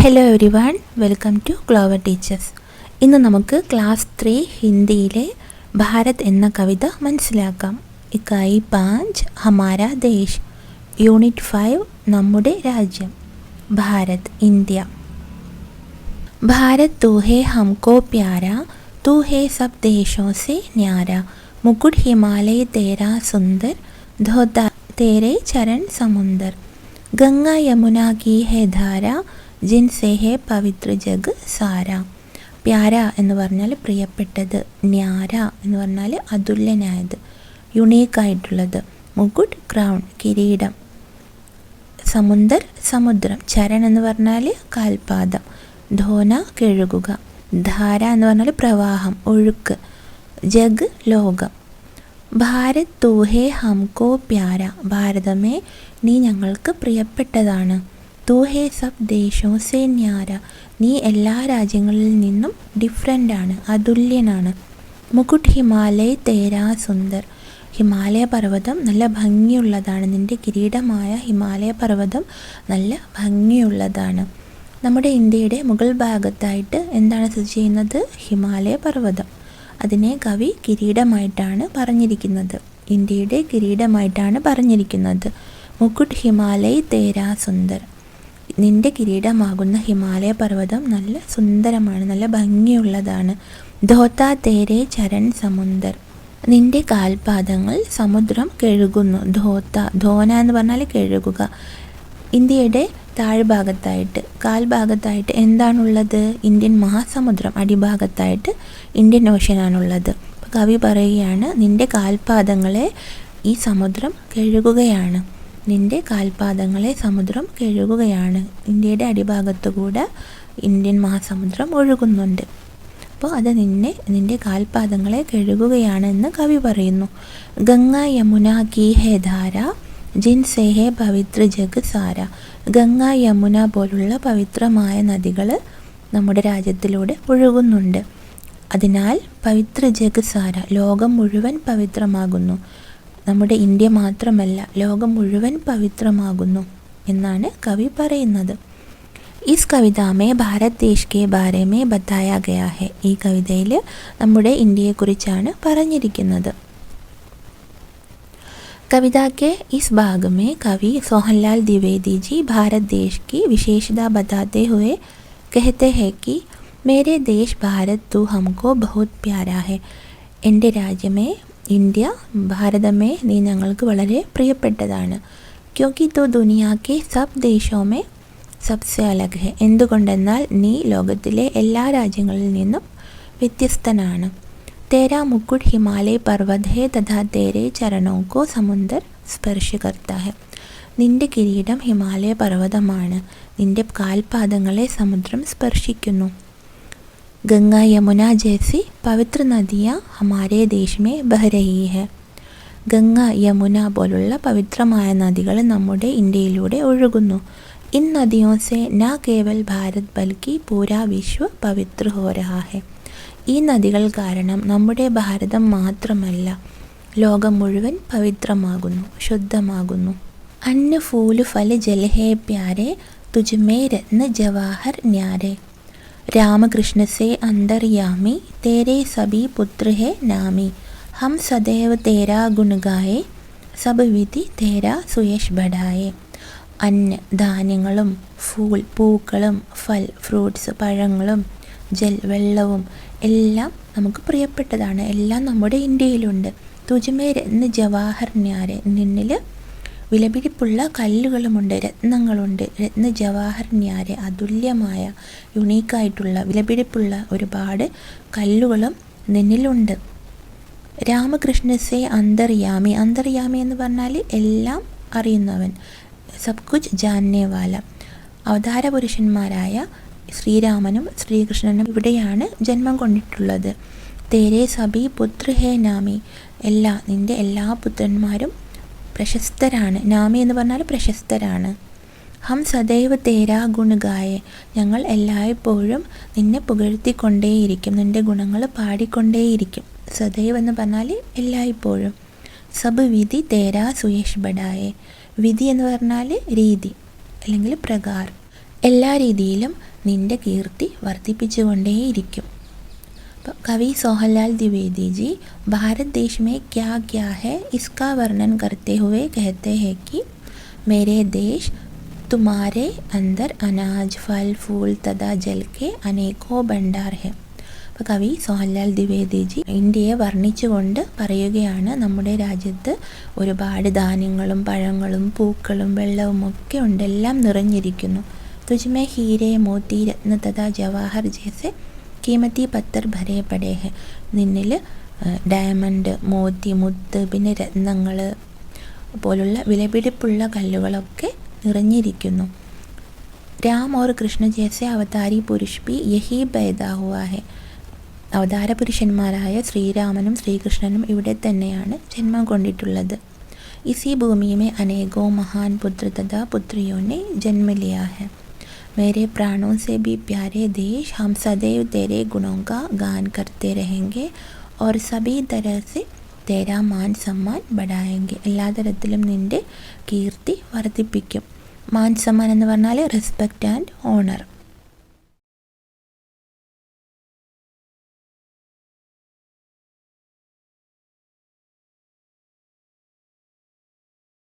Hello everyone, welcome to Clover teachers. ഇന്ന് നമുക്ക് class 3 ഹിന്ദിയിലെ ഭാരത് എന്ന കവിത മനസ്സിലാക്കാം. ഇക്കായി 5 ഹമാര ദേശ്, യൂണിറ്റ് 5 നമ്മുടെ രാജ്യം. ഭാരത്, ഇന്ത്യ. ഭാരത് തൂ ഹേ ഹംകോ പ്യാരാ, തൂ ഹേ സബ് ദേശോं से न्यारा, मुकुट हिमालय तेरा सुंदर, धोता तेरे चरण समुंदर, गंगा यमुना की है धारा, ജിൻസേ ഹേ പവിത്ര ജഗ് സാര. പ്യാര എന്ന് പറഞ്ഞാൽ പ്രിയപ്പെട്ടത്, ന്യാര എന്ന് പറഞ്ഞാൽ അതുല്യനായത്, യുണീക്കായിട്ടുള്ളത്, മുകുട്ട് ക്രൗൺ കിരീടം, സമുന്ദർ സമുദ്രം, ചരൺ എന്ന് പറഞ്ഞാൽ കാൽപാദം, ധോന കഴുകുക, ധാര എന്ന് പറഞ്ഞാൽ പ്രവാഹം ഒഴുക്ക്, ജഗ് ലോകം. ഭാരത് തൂ ഹേ ഹംകോ പ്യാര, ഭാരതമേ നീ ഞങ്ങൾക്ക് പ്രിയപ്പെട്ടതാണ്. തൂ ഹേ സബ് ദേശോं से न्यारा, നീ എല്ലാ രാജ്യങ്ങളിൽ നിന്നും ഡിഫറൻ്റാണ്, അതുല്യനാണ്. മുകുട്ട് ഹിമാലയ തേരാ സുന്ദർ, ഹിമാലയ പർവ്വതം നല്ല ഭംഗിയുള്ളതാണ്, നിൻ്റെ കിരീടമായ ഹിമാലയ പർവ്വതം നല്ല ഭംഗിയുള്ളതാണ്. നമ്മുടെ ഇന്ത്യയുടെ മുകൾ ഭാഗത്തായിട്ട് എന്താണ് സ്ഥിതി ചെയ്യുന്നത്? ഹിമാലയ പർവ്വതം. അതിനെ കവി കിരീടമായിട്ടാണ് പറഞ്ഞിരിക്കുന്നത്, ഇന്ത്യയുടെ കിരീടമായിട്ടാണ് പറഞ്ഞിരിക്കുന്നത്. മുകുട്ട് ഹിമാലയ തേരാ സുന്ദർ, നിൻ്റെ കിരീടമാകുന്ന ഹിമാലയ പർവ്വതം നല്ല സുന്ദരമാണ്, നല്ല ഭംഗിയുള്ളതാണ്. ധോത്താ തേരെ ചരൺ സമുന്ദർ, നിൻ്റെ കാൽപാദങ്ങൾ സമുദ്രം കഴുകുന്നു. ധോന എന്ന് പറഞ്ഞാൽ കഴുകുക. ഇന്ത്യയുടെ താഴ്ഭാഗത്തായിട്ട് കാൽഭാഗത്തായിട്ട് എന്താണുള്ളത്? ഇന്ത്യൻ മഹാസമുദ്രം. അടിഭാഗത്തായിട്ട് ഇന്ത്യൻ ഓഷ്യനാണുള്ളത്. അപ്പോൾ കവി പറയുകയാണ്, നിൻ്റെ കാൽപാദങ്ങളെ ഈ സമുദ്രം കഴുകുകയാണ്, നിൻ്റെ കാൽപാദങ്ങളെ സമുദ്രം കഴുകുകയാണ്. ഇന്ത്യയുടെ അടിഭാഗത്തുകൂടെ ഇന്ത്യൻ മഹാസമുദ്രം ഒഴുകുന്നുണ്ട്. അപ്പോൾ അത് നിൻ്റെ കാൽപാദങ്ങളെ കഴുകുകയാണ് എന്ന് കവി പറയുന്നു. ഗംഗ യമുന കീ ഹേ ധാര, ജിൻസേ ഹേ പവിത്ര ജഗ് സാര, ഗംഗ യമുന പോലുള്ള പവിത്രമായ നദികൾ നമ്മുടെ രാജ്യത്തിലൂടെ ഒഴുകുന്നുണ്ട്. അതിനാൽ പവിത്ര ജഗ് സാര, ലോകം മുഴുവൻ പവിത്രമാകുന്നു. നമ്മുടെ ഇന്ത്യ മാത്രമല്ല, ലോകം മുഴുവൻ പവിത്രമാകുന്നു എന്നാണ് കവി പറയുന്നത്. Is കവിതാമേ Bharat Desh K Bare may ബതായ Gaya ഹെ, ഈ കവിതയിൽ നമ്മുടെ ഇന്ത്യയെക്കുറിച്ചാണ് പറഞ്ഞിരിക്കുന്നത്. कविता के इस भाग में कवि सोहनलाल द्विवेदी जी भारत देश की विशेषता बताते हुए कहते हैं कि मेरे देश भारत तो हमको बहुत प्यारा है. എൻ്റെ രാജ്യമേ ഇന്ത്യ, ഭാരതമേ നീ ഞങ്ങൾക്ക് വളരെ പ്രിയപ്പെട്ടതാണ്. ക്യോങ്കി തോ ദുനിയാ കെ സബ് ദേശോं में सबसे अलग है, എന്തുകൊണ്ടെന്നാൽ നീ ലോകത്തിലെ എല്ലാ രാജ്യങ്ങളിൽ നിന്നും വ്യത്യസ്തനാണ്. तेरा मुकुट हिमालय पर्वत है तथा तेरे चरणों को समुंदर स्पर्श करता है, നിൻ്റെ കിരീടം ഹിമാലയ പർവ്വതമാണ്, നിൻ്റെ കാൽപാദങ്ങളെ സമുദ്രം സ്പർശിക്കുന്നു. ഗംഗ യമുന ജैसी പവിത്ര നദിയാ ഹമാരേ ദേശ് മേ ബഹ രഹി ഹെ, ഗംഗ യമുന പോലുള്ള പവിത്രമായ നദികൾ നമ്മുടെ ഇന്ത്യയിലൂടെ ഒഴുകുന്നു. ഇൻ നദിയോं से न केवल भारत बल्कि पूरा विश्व पवित्र हो रहा है, ഈ നദികൾ കാരണം നമ്മുടെ ഭാരതം മാത്രമല്ല, ലോകം മുഴുവൻ പവിത്രമാകുന്നു, ശുദ്ധമാകുന്നു. അന്ന ഫൂല് ഫല ജല ഹേ പ്യാരെ, തുജ്മേ രത്ന ജവാഹർ ന്യാരെ, രാമകൃഷ്ണ സേ അന്തർയാമി, തേരെ സബി പുത്ര ഹേ നാമി, ഹം സദൈവ തേരാ ഗുൺ ഗായേ, സബ് വിധി തേരാ സുയശ് ബഡായേ. അന്ന ധാന്യങ്ങളും, ഫൂൽ പൂക്കളും, ഫൽ ഫ്രൂട്ട്സ് പഴങ്ങളും, ജൽ വെള്ളവും എല്ലാം നമുക്ക് പ്രിയപ്പെട്ടതാണ്, എല്ലാം നമ്മുടെ ഇന്ത്യയിലുണ്ട്. തുജ്മേ രത്ന ജവാഹർ ന്യാരെ, നിന്നിൽ വിലപിടിപ്പുള്ള കല്ലുകളുമുണ്ട്, രത്നങ്ങളുണ്ട്. രത്ന ജവാഹർ ന്യാരെ, അതുല്യമായ യുണീക്കായിട്ടുള്ള വിലപിടിപ്പുള്ള ഒരുപാട് കല്ലുകളും നിന്നിലുണ്ട്. രാമകൃഷ്ണ സേ അന്തർയാമി, അന്തർയാമി എന്ന് പറഞ്ഞാൽ എല്ലാം അറിയുന്നവൻ, സബ് കുച്ച് ജാനേ വാല. അവതാര പുരുഷന്മാരായ ശ്രീരാമനും ശ്രീകൃഷ്ണനും ഇവിടെയാണ് ജന്മം കൊണ്ടിട്ടുള്ളത്. തേരെ സബി പുത്ര ഹേ നാമി, നിൻ്റെ എല്ലാ പുത്രന്മാരും പ്രശസ്തരാണ്. നാമി എന്ന് പറഞ്ഞാൽ പ്രശസ്തരാണ്. ഹം സദൈവ തേരാ ഗുൺ ഗായേ, ഞങ്ങൾ എല്ലായ്പ്പോഴും നിന്നെ പുകഴ്ത്തിക്കൊണ്ടേയിരിക്കും, നിൻ്റെ ഗുണങ്ങൾ പാടിക്കൊണ്ടേയിരിക്കും. സദൈവ് എന്ന് പറഞ്ഞാൽ എല്ലായ്പ്പോഴും. സബ് വിധി തേരാ സുയേഷ് ബഡായേ, വിധി എന്ന് പറഞ്ഞാൽ രീതി അല്ലെങ്കിൽ പ്രകാർ, എല്ലാ രീതിയിലും നിൻ്റെ കീർത്തി വർദ്ധിപ്പിച്ചുകൊണ്ടേയിരിക്കും. कवि सोहनलाल द्विवेदी जी भारत देश में क्या क्या है इसका वर्णन करते हुए कहते हैं कि मेरे देश तुम्हारे अंदर अनाज फल फूल तथा जल के अनेकों भंडार है. അപ്പോൾ കവി സോഹൻലാൽ ദ്വിവേദി ജി ഇന്ത്യയെ വർണ്ണിച്ചുകൊണ്ട് പറയുകയാണ്, നമ്മുടെ രാജ്യത്ത് ഒരുപാട് ധാന്യങ്ങളും പഴങ്ങളും പൂക്കളും വെള്ളവും ഒക്കെ ഉണ്ട്, എല്ലാം നിറഞ്ഞിരിക്കുന്നു. തുജ്മേ ഹീരെ മോത്തി രത്ന തഥാ ജവാഹർ ജैसे കീമത്തി പത്തർ ഭരേ പടേ ഹെ. നിന്നിൽ ഡയമണ്ട്, മോത്തി, മുത്ത്, പിന്നെ രത്നങ്ങൾ പോലുള്ള വിലപിടിപ്പുള്ള കല്ലുകളൊക്കെ നിറഞ്ഞിരിക്കുന്നു. രാം ഓർ കൃഷ്ണ ജैसे അവതാരി പുരുഷ് ബി യഹി പൈദാ ഹുവാ ഹെ. അവതാര പുരുഷന്മാരായ ശ്രീരാമനും ശ്രീകൃഷ്ണനും ഇവിടെ തന്നെയാണ് ജന്മം കൊണ്ടിട്ടുള്ളത്. ഇസി ഭൂമി മേ അനേകോ മഹാൻ പുത്ര തഥാ പുത്രിയോ ने जन्म लिया है. मेरे प्राणों से भी प्यारे देश, हम सदैव तेरे गुणों का गान करते रहेंगे और सभी तरह से तेरा मान सम्मान बढ़ाएंगे. എല്ലാ തരത്തിലും നിൻ്റെ കീർത്തി വർദ്ധിപ്പിക്കും. മാൻ സമ്മാൻ എന്ന് പറഞ്ഞാൽ റെസ്പെക്റ്റ് ആൻഡ് ഓണർ.